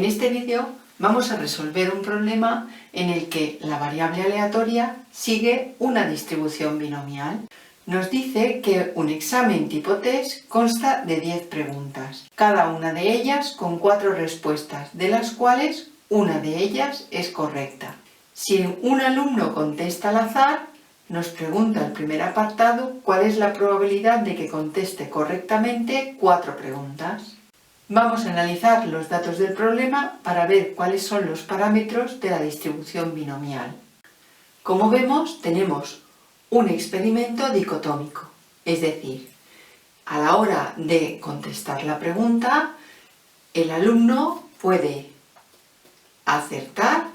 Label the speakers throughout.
Speaker 1: En este vídeo vamos a resolver un problema en el que la variable aleatoria sigue una distribución binomial. Nos dice que un examen tipo test consta de 10 preguntas, cada una de ellas con 4 respuestas, de las cuales una de ellas es correcta. Si un alumno contesta al azar, nos pregunta el primer apartado cuál es la probabilidad de que conteste correctamente 4 preguntas. Vamos a analizar los datos del problema para ver cuáles son los parámetros de la distribución binomial. Como vemos, tenemos un experimento dicotómico, es decir, a la hora de contestar la pregunta, el alumno puede acertar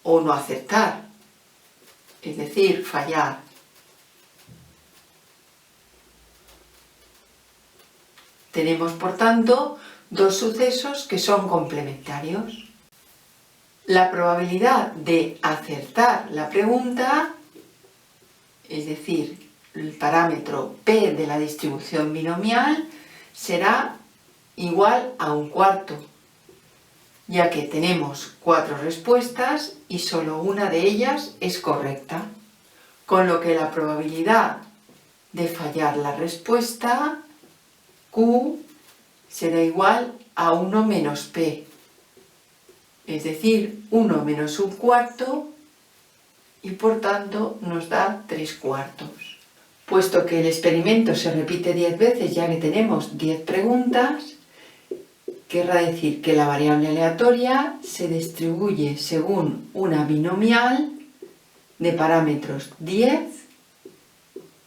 Speaker 1: o no acertar, es decir, fallar. Tenemos, por tanto, dos sucesos que son complementarios. La probabilidad de acertar la pregunta, es decir, el parámetro P de la distribución binomial, será igual a 1/4, ya que tenemos 4 respuestas y solo una de ellas es correcta, con lo que la probabilidad de fallar la respuesta Q será igual a 1 menos P, es decir, 1 menos 1/4, y por tanto nos da 3/4. Puesto que el experimento se repite 10 veces, ya que tenemos 10 preguntas, querrá decir que la variable aleatoria se distribuye según una binomial de parámetros 10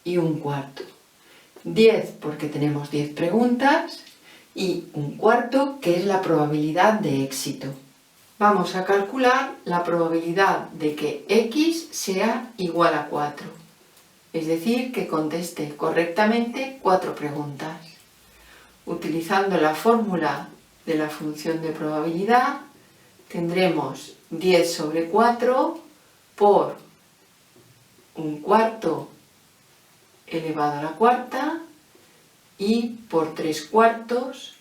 Speaker 1: y 1/4. 10 porque tenemos 10 preguntas y 1/4 que es la probabilidad de éxito. Vamos a calcular la probabilidad de que x sea igual a 4, es decir, que conteste correctamente 4 preguntas. Utilizando la fórmula de la función de probabilidad, tendremos 10 sobre 4 por 1/4 elevado a la cuarta y por 3/4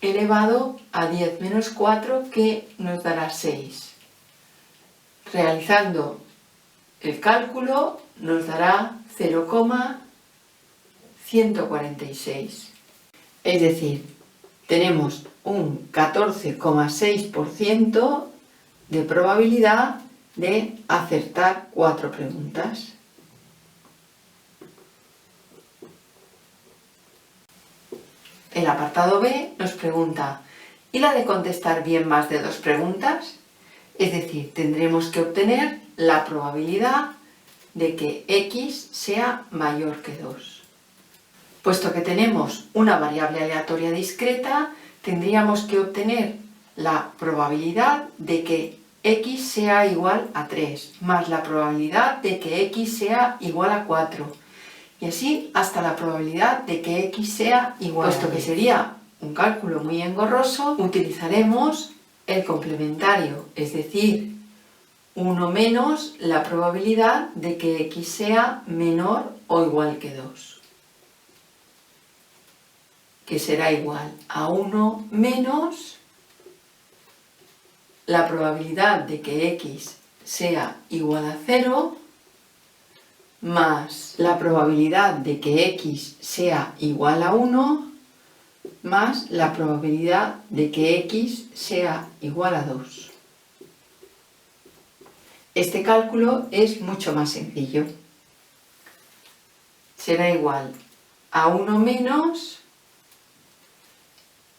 Speaker 1: elevado a 10 menos 4, que nos dará 6. Realizando el cálculo nos dará 0,146. Es decir, tenemos un 14,6% de probabilidad de acertar 4 preguntas. El apartado B nos pregunta, ¿y la de contestar bien más de 2 preguntas? Es decir, tendremos que obtener la probabilidad de que x sea mayor que 2. Puesto que tenemos una variable aleatoria discreta, tendríamos que obtener la probabilidad de que x sea igual a 3, más la probabilidad de que x sea igual a 4. Y así hasta la probabilidad de que x sea igual a 10. Puesto que sería un cálculo muy engorroso, utilizaremos el complementario, es decir, 1 menos la probabilidad de que x sea menor o igual que 2, que será igual a 1 menos la probabilidad de que x sea igual a 0 más la probabilidad de que x sea igual a 1 más la probabilidad de que x sea igual a 2. Este cálculo es mucho más sencillo. Será igual a 1 menos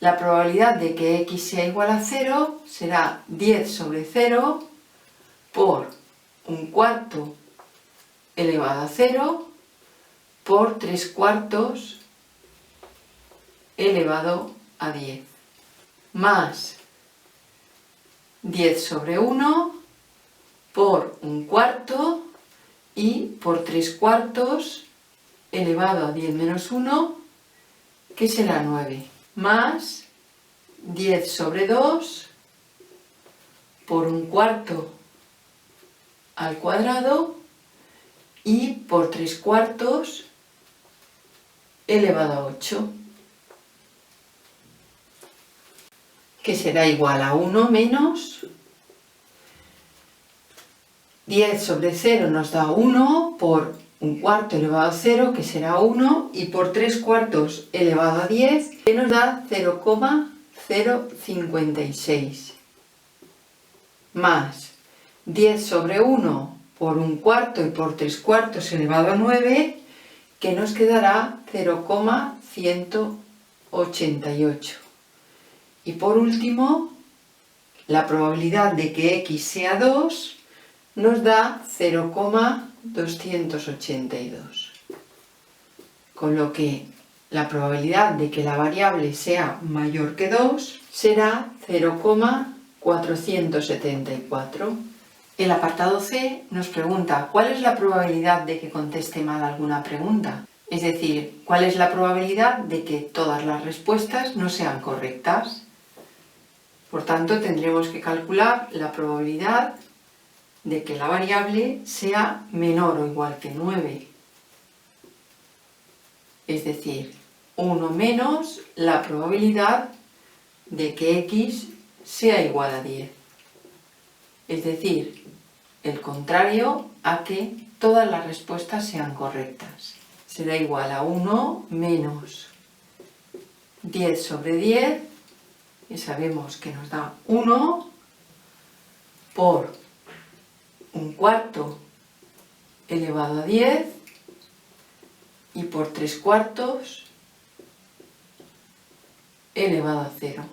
Speaker 1: la probabilidad de que x sea igual a 0 será 10 sobre 0 por 1/4 elevado a 0 por 3/4 elevado a 10, más 10 sobre 1 por 1/4 y por 3/4 elevado a 10 menos 1, que será 9, más 10 sobre 2 por 1/4 al cuadrado y por 3/4 elevado a 8. que será igual a 1 menos 10 sobre 0 nos da 1 por 1/4 elevado a 0, que será 1, y por 3/4 elevado a 10, que nos da 0,056, más 10 sobre 1 por 1/4 y por 3/4 elevado a 9, que nos quedará 0,188. Y por último, la probabilidad de que x sea 2 nos da 0,282. Con lo que la probabilidad de que la variable sea mayor que 2 será 0,474. El apartado C nos pregunta ¿cuál es la probabilidad de que conteste mal alguna pregunta? Es decir, ¿cuál es la probabilidad de que todas las respuestas no sean correctas? Por tanto, tendremos que calcular la probabilidad de que la variable sea menor o igual que 9. Es decir, 1 menos la probabilidad de que x sea igual a 10. Es decir, el contrario a que todas las respuestas sean correctas. Será igual a 1 menos 10 sobre 10, y sabemos que nos da 1, por 1/4 elevado a 10 y por 3/4 elevado a 0.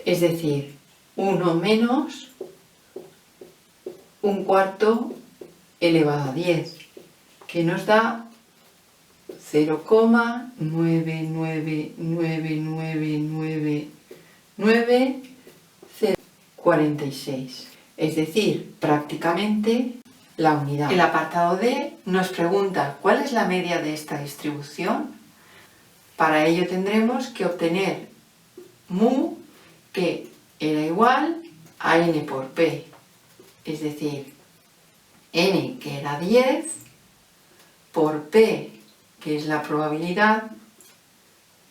Speaker 1: Es decir, 1 menos 1/4 elevado a 10, que nos da 0,9999946. Es decir, prácticamente la unidad. El apartado D nos pregunta ¿cuál es la media de esta distribución? Para ello tendremos que obtener mu, que era igual a n por p. Es decir, n, que era 10, por p, que es la probabilidad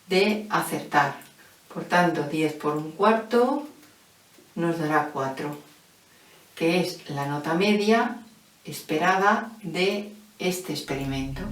Speaker 1: de acertar. Por tanto, 10 por 1/4 nos dará 4, que es la nota media esperada de este experimento.